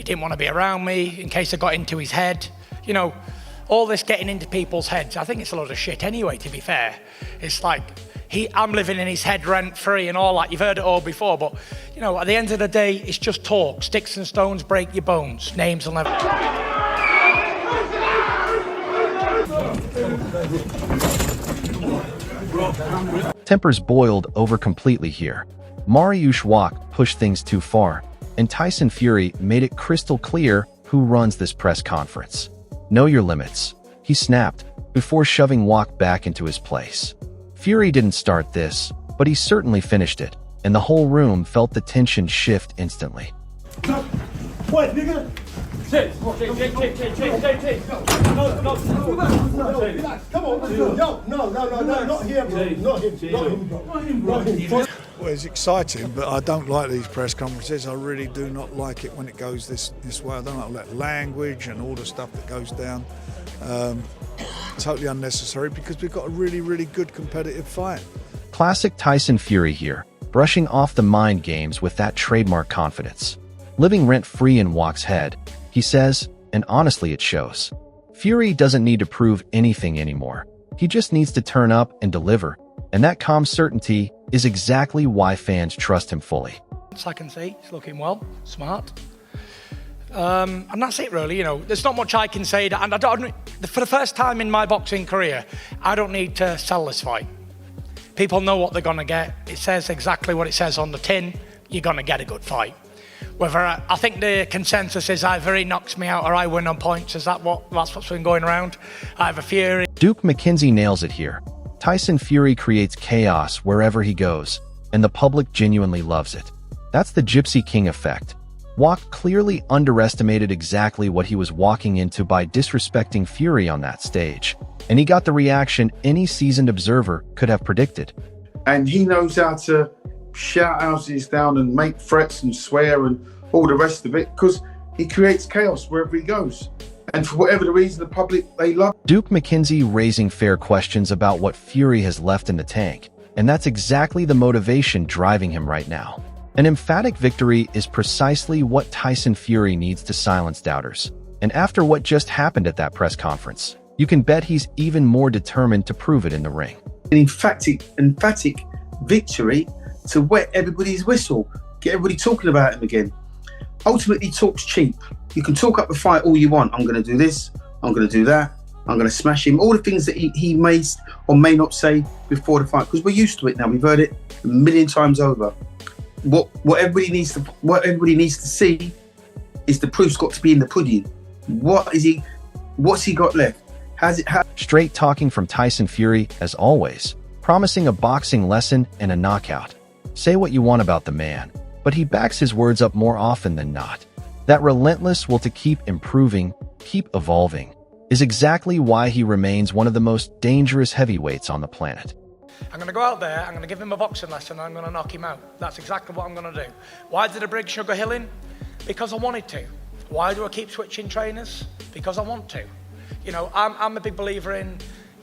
he didn't want to be around me in case I got into his head. You know, all this getting into people's heads, I think it's a load of shit anyway, to be fair. It's like, I'm living in his head rent-free and all that. You've heard it all before, but, you know, at the end of the day, it's just talk. Sticks and stones break your bones. Names will never... Tempers boiled over completely here. Mariusz Wach pushed things too far, and Tyson Fury made it crystal clear who runs this press conference. Know your limits, he snapped, before shoving Wach back into his place. Fury didn't start this, but he certainly finished it, and the whole room felt the tension shift instantly. What, nigga? Come on, no, not him. Well, it's exciting, but I don't like these press conferences. I really do not like it when it goes this way. I don't like that language and all the stuff that goes down. Totally unnecessary because we've got a really, really good competitive fight. Classic Tyson Fury here, brushing off the mind games with that trademark confidence. Living rent-free in Wach's head, he says, and honestly it shows. Fury doesn't need to prove anything anymore. He just needs to turn up and deliver, and that calm certainty is exactly why fans trust him fully. I can see, he's looking well, smart. And that's it really, you know, there's not much I can say, and for the first time in my boxing career, I don't need to sell this fight. People know what they're gonna get. It says exactly what it says on the tin, you're gonna get a good fight. Whether I think the consensus is either he knocks me out or I win on points. That's what's been going around. I have a Fury. Duke McKenzie nails it here. Tyson Fury creates chaos wherever he goes, and the public genuinely loves it. That's the Gypsy King effect. Wach clearly underestimated exactly what he was walking into by disrespecting Fury on that stage, and he got the reaction any seasoned observer could have predicted. And he knows how to shout houses down and make threats and swear and all the rest of it because he creates chaos wherever he goes. And for whatever the reason, the public, they love Duke McKenzie raising fair questions about what Fury has left in the tank, and that's exactly the motivation driving him right now. An emphatic victory is precisely what Tyson Fury needs to silence doubters. And after what just happened at that press conference, you can bet he's even more determined to prove it in the ring. an emphatic victory to wet everybody's whistle, get everybody talking about him again. Ultimately, talk's cheap. You can talk up the fight all you want. I'm going to do this, I'm going to do that, I'm going to smash him. All the things that he may or may not say before the fight, because we're used to it now. We've heard it a million times over. What everybody needs to see is the proof's got to be in the pudding. What's he got left? Straight talking from Tyson Fury, as always, promising a boxing lesson and a knockout. Say what you want about the man, but he backs his words up more often than not. That relentless will to keep improving, keep evolving, is exactly why he remains one of the most dangerous heavyweights on the planet. I'm going to go out there, I'm going to give him a boxing lesson, and I'm going to knock him out. That's exactly what I'm going to do. Why did I bring Sugar Hill in? Because I wanted to. Why do I keep switching trainers? Because I want to. You know, I'm a big believer in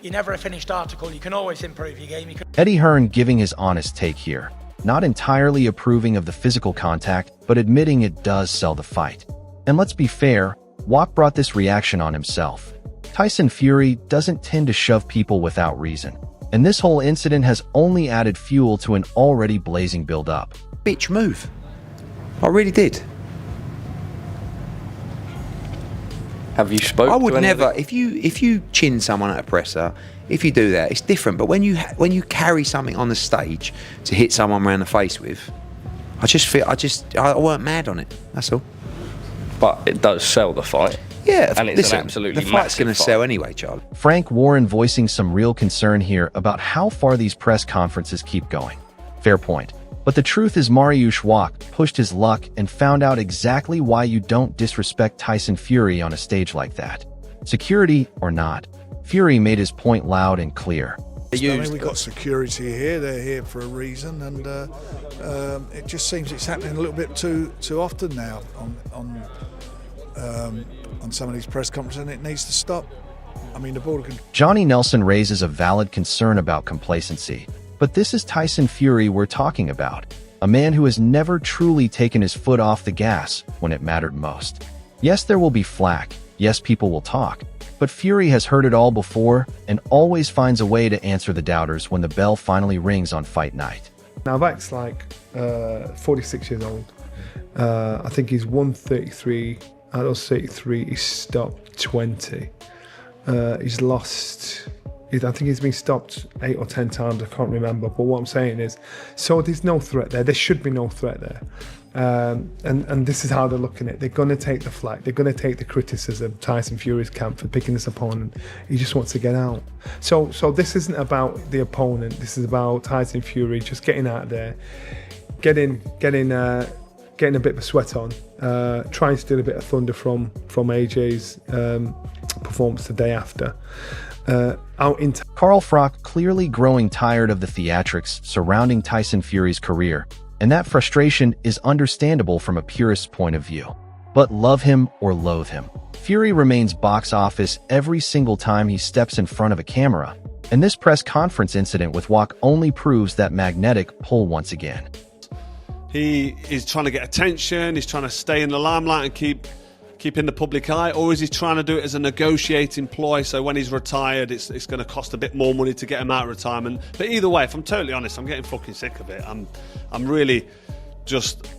you're never a finished article. You can always improve your game. Eddie Hearn giving his honest take here, not entirely approving of the physical contact, but admitting it does sell the fight. And let's be fair, Wach brought this reaction on himself. Tyson Fury doesn't tend to shove people without reason, and this whole incident has only added fuel to an already blazing build-up. Bitch move. I really did. Have you spoken? I would never. If you chin someone at a presser, if you do that, it's different. But when you carry something on the stage to hit someone around the face with, I weren't mad on it. That's all. But it does sell the fight. Yeah, and it's an absolutely the fight's going to massive sell anyway, Charlie. Frank Warren voicing some real concern here about how far these press conferences keep going. Fair point. But the truth is Mariusz Wach pushed his luck and found out exactly why you don't disrespect Tyson Fury on a stage like that. Security or not, Fury made his point loud and clear. I mean, we've got security here, they're here for a reason, and it just seems it's happening a little bit too often now on some of these press conferences, and it needs to stop. I mean, the border can... Johnny Nelson raises a valid concern about complacency. But this is Tyson Fury we're talking about. a man who has never truly taken his foot off the gas when it mattered most. Yes, there will be flack. Yes, people will talk. But Fury has heard it all before and always finds a way to answer the doubters when the bell finally rings on fight night. Now Wach's like 46 years old. I think he's 133. At those 33, he's stopped 20. He's lost, I think he's been stopped 8 or 10 times, I can't remember. But what I'm saying is, so there's no threat there. There should be no threat there. And this is how they're looking at it. They're going to take the flack. They're going to take the criticism, Tyson Fury's camp, for picking this opponent. He just wants to get out. So this isn't about the opponent. This is about Tyson Fury just getting out there, getting a bit of a sweat on, trying to steal a bit of thunder from AJ's performance the day after. Carl Froch clearly growing tired of the theatrics surrounding Tyson Fury's career, and that frustration is understandable from a purist's point of view. But love him or loathe him, Fury remains box office every single time he steps in front of a camera, and this press conference incident with Wach only proves that magnetic pull once again. He is trying to get attention, he's trying to stay in the limelight and keep in the public eye, or is he trying to do it as a negotiating ploy, so when he's retired it's going to cost a bit more money to get him out of retirement? But either way, if I'm totally honest, I'm getting fucking sick of it. I'm really just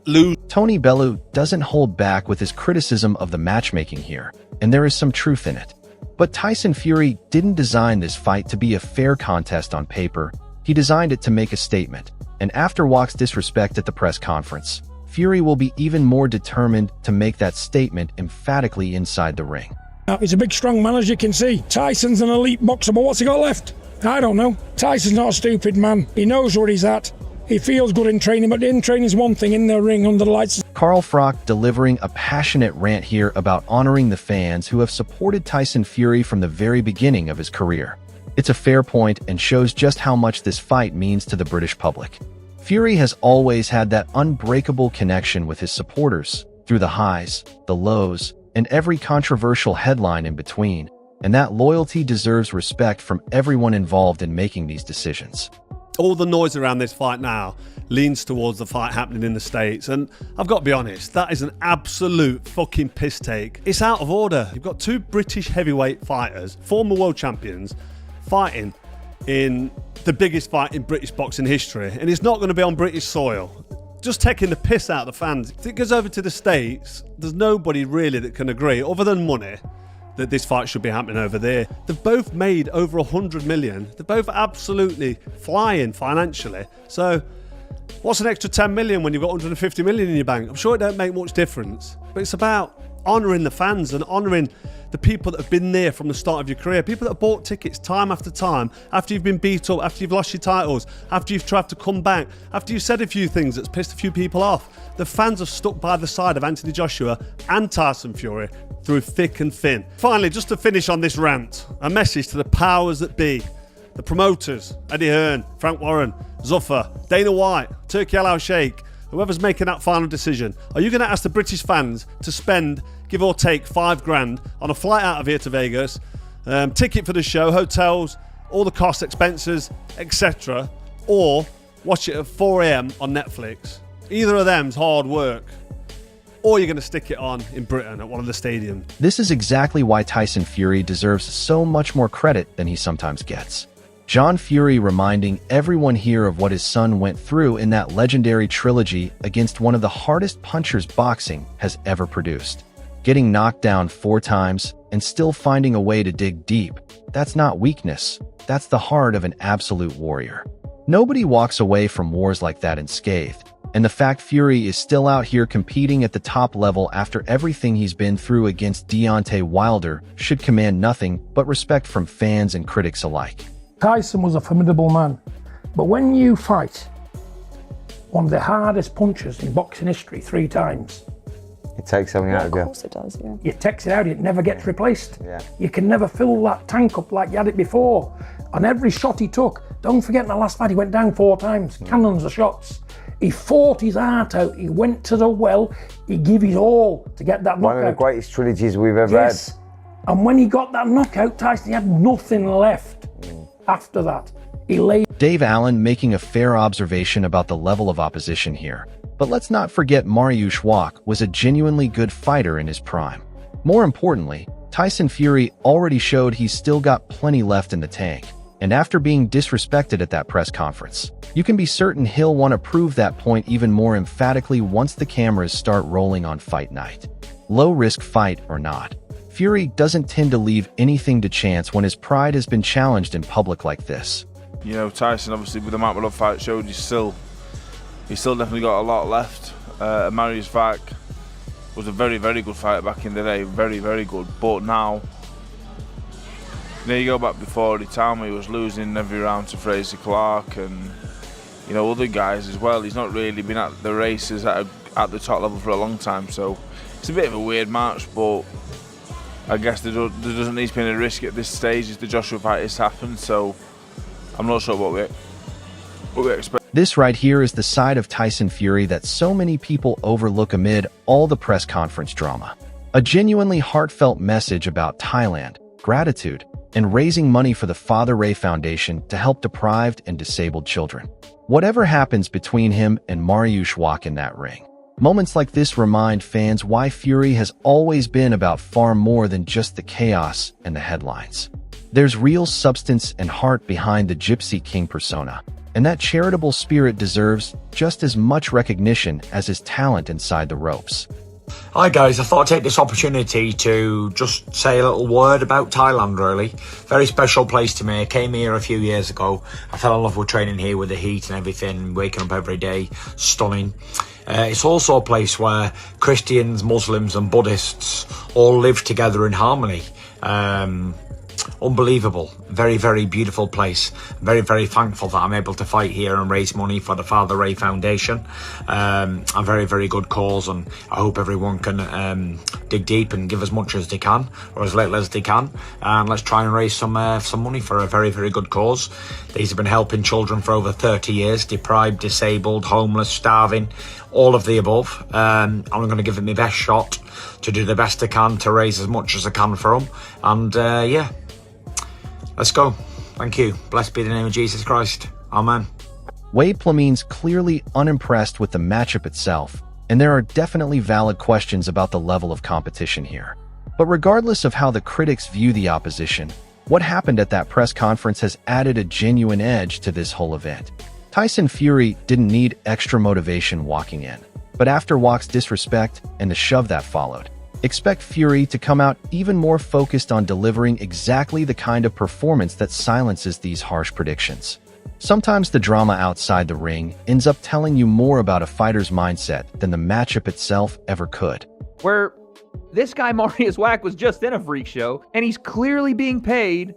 losing. Tony Bellew doesn't hold back with his criticism of the matchmaking here, and there is some truth in it. But Tyson Fury didn't design this fight to be a fair contest on paper. He designed it to make a statement. And after Wach's disrespect at the press conference, Fury will be even more determined to make that statement emphatically inside the ring. He's a big, strong man, as you can see. Tyson's an elite boxer, but what's he got left? I don't know. Tyson's not a stupid man. He knows where he's at. He feels good in training, but in training is one thing, in the ring, under the lights. Carl Froch delivering a passionate rant here about honoring the fans who have supported Tyson Fury from the very beginning of his career. It's a fair point and shows just how much this fight means to the British public. Fury has always had that unbreakable connection with his supporters, through the highs, the lows, and every controversial headline in between, and that loyalty deserves respect from everyone involved in making these decisions. All the noise around this fight now leans towards the fight happening in the States, and I've got to be honest, that is an absolute fucking piss take. It's out of order. You've got two British heavyweight fighters, former world champions, fighting in the biggest fight in British boxing history, and it's not going to be on British soil. Just taking the piss out of the fans. If it goes over to the States, there's nobody really that can agree, other than money, that this fight should be happening over there. They've both made over 100 million. They're both absolutely flying financially. So what's an extra 10 million when you've got 150 million in your bank? I'm sure it don't make much difference, but it's about honouring the fans and honouring the people that have been there from the start of your career, people that have bought tickets time after time, after you've been beat up, after you've lost your titles, after you've tried to come back, after you've said a few things that's pissed a few people off. The fans have stuck by the side of Anthony Joshua and Tyson Fury through thick and thin. Finally, just to finish on this rant, a message to the powers that be, the promoters, Eddie Hearn, Frank Warren, Zuffer, Dana White, Turki Al-Sheikh, whoever's making that final decision. Are you going to ask the British fans to spend, give or take, $5,000 on a flight out of here to Vegas, ticket for the show, hotels, all the cost, expenses, etc., or watch it at 4 a.m. on Netflix? Either of them's hard work. Or you're going to stick it on in Britain at one of the stadiums. This is exactly why Tyson Fury deserves so much more credit than he sometimes gets. John Fury reminding everyone here of what his son went through in that legendary trilogy against one of the hardest punchers boxing has ever produced. Getting knocked down 4 times and still finding a way to dig deep, that's not weakness, that's the heart of an absolute warrior. Nobody walks away from wars like that unscathed, and the fact Fury is still out here competing at the top level after everything he's been through against Deontay Wilder should command nothing but respect from fans and critics alike. Tyson was a formidable man, but when you fight one of the hardest punchers in boxing history 3 times, it takes something out of you. Of course it does, yeah. You takes it out, it never gets replaced. Yeah. You can never fill that tank up like you had it before. And every shot he took, don't forget in the last fight he went down 4 times, cannons of shots. He fought his heart out, he went to the well, he gave his all to get that knockout. One of the greatest trilogies we've ever had. And when he got that knockout, Tyson, he had nothing left after that. He laid. Dave Allen making a fair observation about the level of opposition here. But let's not forget Mariusz Wach was a genuinely good fighter in his prime. More importantly, Tyson Fury already showed he's still got plenty left in the tank. And after being disrespected at that press conference, you can be certain he'll want to prove that point even more emphatically once the cameras start rolling on fight night. Low-risk fight or not, Fury doesn't tend to leave anything to chance when his pride has been challenged in public like this. You know, Tyson, obviously, with the amount of love fight showed, he's still definitely got a lot left. Mariusz Wach was a very, very good fighter back in the day, very, very good. But now, you go back before, the time he was losing every round to Fraser Clark and, you know, other guys as well. He's not really been at the races at the top level for a long time, so it's a bit of a weird match, but I guess there doesn't need to be any risk at this stage as the Joshua fight has happened, so I'm not sure what we expect. This right here is the side of Tyson Fury that so many people overlook amid all the press conference drama. A genuinely heartfelt message about Thailand, gratitude, and raising money for the Father Ray Foundation to help deprived and disabled children. Whatever happens between him and Mariusz Wach in that ring, moments like this remind fans why Fury has always been about far more than just the chaos and the headlines. There's real substance and heart behind the Gypsy King persona, and that charitable spirit deserves just as much recognition as his talent inside the ropes. Hi guys, I thought I'd take this opportunity to just say a little word about Thailand really. Very special place to me. I came here a few years ago. I fell in love with training here with the heat and everything, waking up every day, stunning. It's also a place where Christians, Muslims and Buddhists all live together in harmony. Unbelievable. Very, very beautiful place. Very, very thankful that I'm able to fight here and raise money for the Father Ray Foundation. A very, very good cause, and I hope everyone can dig deep and give as much as they can, or as little as they can, and let's try and raise some money for a very, very good cause. These have been helping children for over 30 years, deprived, disabled, homeless, starving, all of the above. I'm going to give it my best shot to do the best I can to raise as much as I can for them, and yeah. Let's go. Thank you. Blessed be the name of Jesus Christ. Amen. Wade Plamine's clearly unimpressed with the matchup itself, and there are definitely valid questions about the level of competition here. But regardless of how the critics view the opposition, what happened at that press conference has added a genuine edge to this whole event. Tyson Fury didn't need extra motivation walking in, but after Wach's disrespect and the shove that followed, expect Fury to come out even more focused on delivering exactly the kind of performance that silences these harsh predictions. Sometimes the drama outside the ring ends up telling you more about a fighter's mindset than the matchup itself ever could. Where this guy Mariusz Wach was just in a freak show, and he's clearly being paid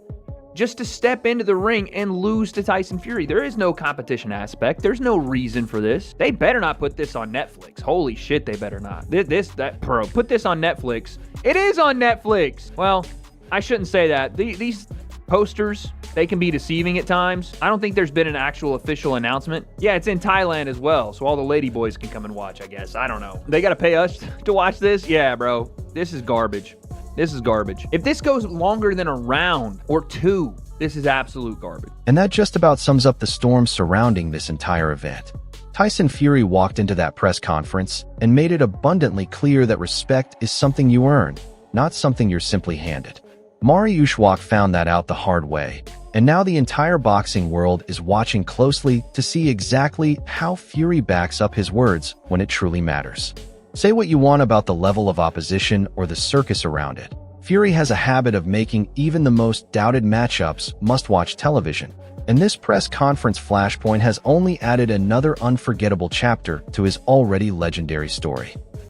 just to step into the ring and lose to Tyson Fury. There is no competition aspect. There's no reason for this. They better not put this on Netflix. Holy shit, they better not. Put this on Netflix. It is on Netflix. Well, I shouldn't say that. These posters, they can be deceiving at times. I don't think there's been an actual official announcement. Yeah, it's in Thailand as well, so all the lady boys can come and watch, I guess. I don't know. They gotta pay us to watch this? Yeah, bro. This is garbage. This is garbage. If this goes longer than a round or two, this is absolute garbage. And that just about sums up the storm surrounding this entire event. Tyson Fury walked into that press conference and made it abundantly clear that respect is something you earn, not something you're simply handed. Mariusz Wach found that out the hard way, and now the entire boxing world is watching closely to see exactly how Fury backs up his words when it truly matters. Say what you want about the level of opposition or the circus around it, Fury has a habit of making even the most doubted matchups must-watch television, and this press conference flashpoint has only added another unforgettable chapter to his already legendary story.